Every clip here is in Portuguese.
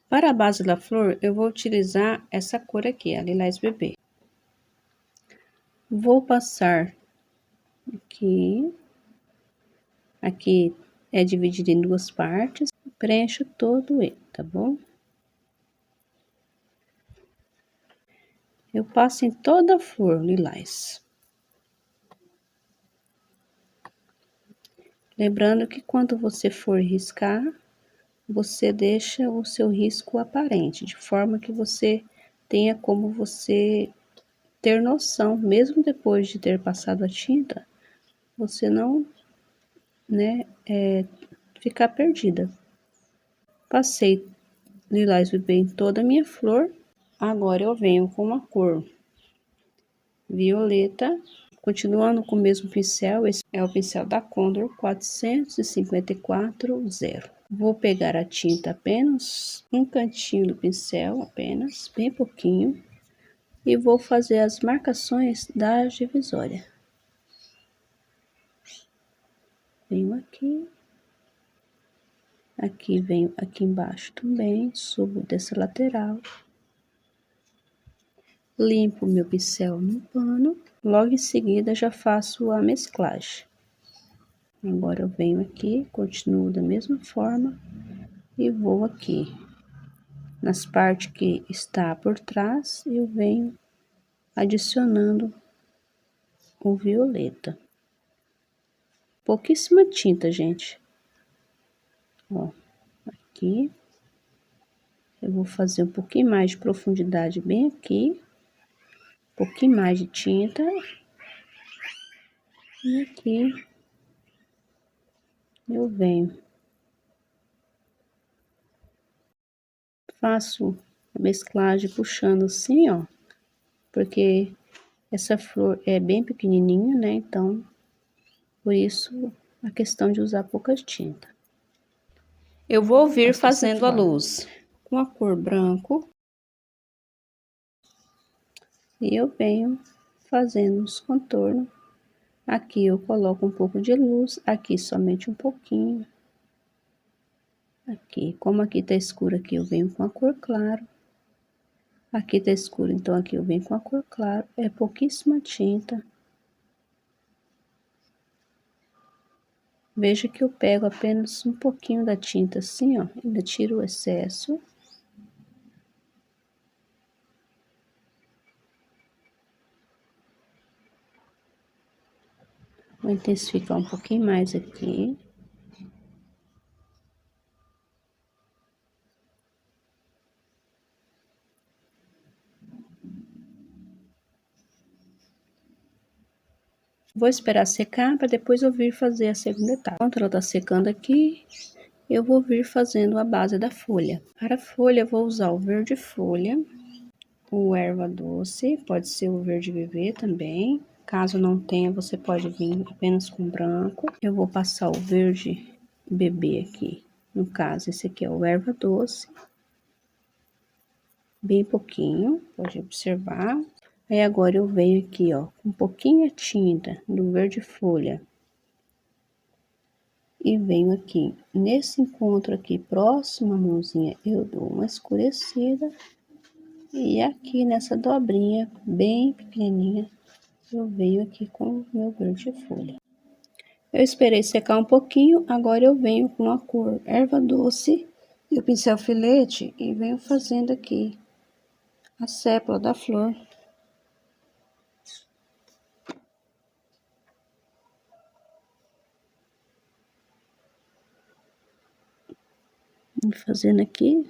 Para a base da flor, eu vou utilizar essa cor aqui, a Lilás Bebê. Vou passar aqui. Aqui é dividido em duas partes. Preencho todo ele, tá bom? Eu passo em toda a flor lilás. Lembrando que quando você for riscar, você deixa o seu risco aparente, de forma que você tenha como você ter noção, mesmo depois de ter passado a tinta, você não, ficar perdida. Passei Lilás Bebê em toda a minha flor. Agora eu venho com uma cor violeta, continuando com o mesmo pincel. Esse é o pincel da Condor 454 0. Vou pegar a tinta apenas um cantinho do pincel, apenas bem pouquinho, e vou fazer as marcações da divisória. Venho aqui, aqui venho aqui embaixo também, subo dessa lateral, limpo meu pincel no pano, logo em seguida já faço a mesclagem. Agora eu venho aqui, continuo da mesma forma e vou aqui nas partes que está por trás, eu venho adicionando o violeta. Pouquíssima tinta, gente. Ó, aqui. Eu vou fazer um pouquinho mais de profundidade bem aqui. Um pouquinho mais de tinta. E aqui eu venho. Faço a mesclagem puxando assim, ó. Porque essa flor é bem pequenininha, né? Então, por isso a questão de usar poucas tinta. Eu vou vir fazendo a luz com a cor branco. E eu venho fazendo os contornos. Aqui eu coloco um pouco de luz, aqui somente um pouquinho. Aqui, como aqui tá escuro, aqui eu venho com a cor claro. Aqui tá escuro, então aqui eu venho com a cor claro. É pouquíssima tinta. Veja que eu pego apenas um pouquinho da tinta assim, ó. Ainda tiro o excesso. Vou intensificar um pouquinho mais aqui. Vou esperar secar para depois eu vir fazer a segunda etapa. Enquanto ela tá secando aqui, eu vou vir fazendo a base da folha. Para a folha, eu vou usar o verde folha, o erva doce, pode ser o verde bebê também. Caso não tenha, você pode vir apenas com branco. Eu vou passar o verde bebê aqui. No caso, esse aqui é o erva doce. Bem pouquinho, pode observar. Aí agora eu venho aqui, ó, com um pouquinho de tinta do verde folha. E venho aqui, nesse encontro aqui, próximo à mãozinha, eu dou uma escurecida. E aqui nessa dobrinha, bem pequenininha, eu venho aqui com o meu verde folha. Eu esperei secar um pouquinho, agora eu venho com a cor erva doce e o pincel filete e venho fazendo aqui a sépala da flor. Fazendo aqui o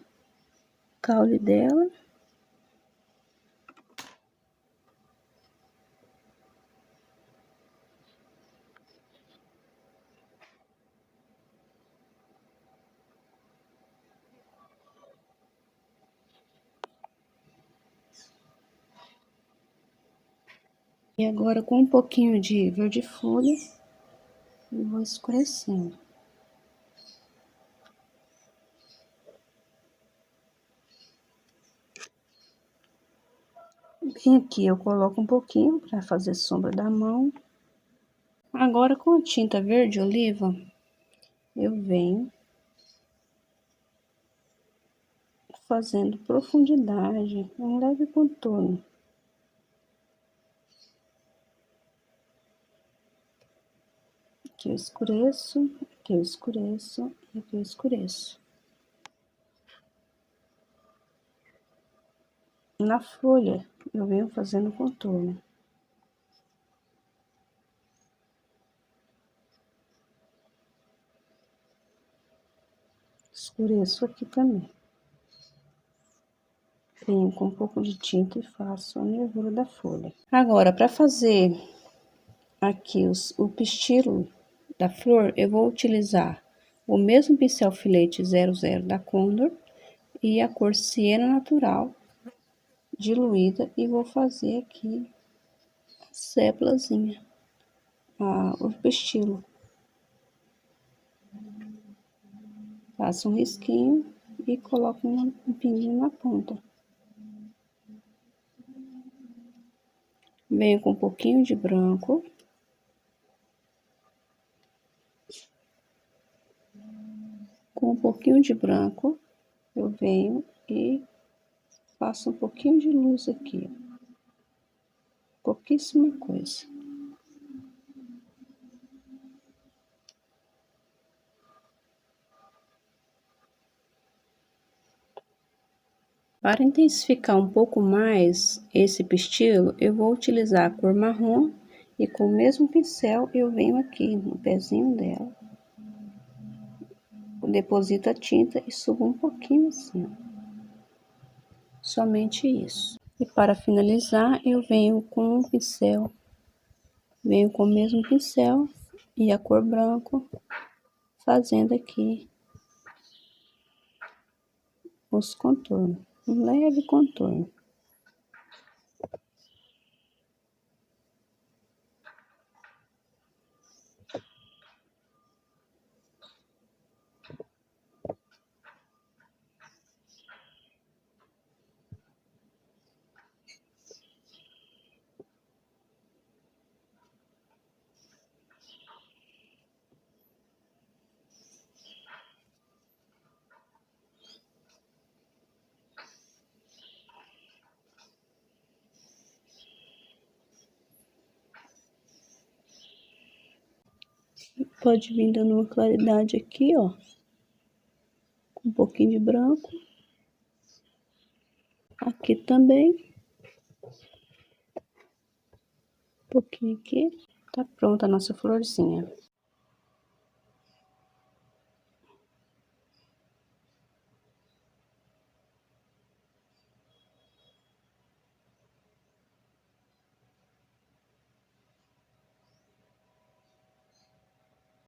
caule dela. E agora com um pouquinho de verde folha, eu vou escurecendo. Bem aqui eu coloco um pouquinho para fazer sombra da mão. Agora com a tinta verde oliva, eu venho fazendo profundidade, um leve contorno. Aqui eu escureço, aqui eu escureço, e aqui eu escureço. Na folha, eu venho fazendo contorno. Escureço aqui também. Venho com um pouco de tinta e faço a nervura da folha. Agora, para fazer aqui o pistilo da flor, eu vou utilizar o mesmo pincel filete 00 da Condor e a cor siena natural diluída e vou fazer aqui a sépilazinha, o pistilo. Faço um risquinho e coloco um pinguinho na ponta. Venho com um pouquinho de branco. Com um pouquinho de branco, eu venho e faço um pouquinho de luz aqui. Pouquíssima coisa. Para intensificar um pouco mais esse pistilo, eu vou utilizar a cor marrom e com o mesmo pincel eu venho aqui no pezinho dela, deposito a tinta e subo um pouquinho assim, ó. Somente isso. E para finalizar, eu venho com o pincel, venho com o mesmo pincel e a cor branco, fazendo aqui os contornos, um leve contorno. Pode vir dando uma claridade aqui, ó, com um pouquinho de branco. Aqui também. Um pouquinho aqui. Tá pronta a nossa florzinha.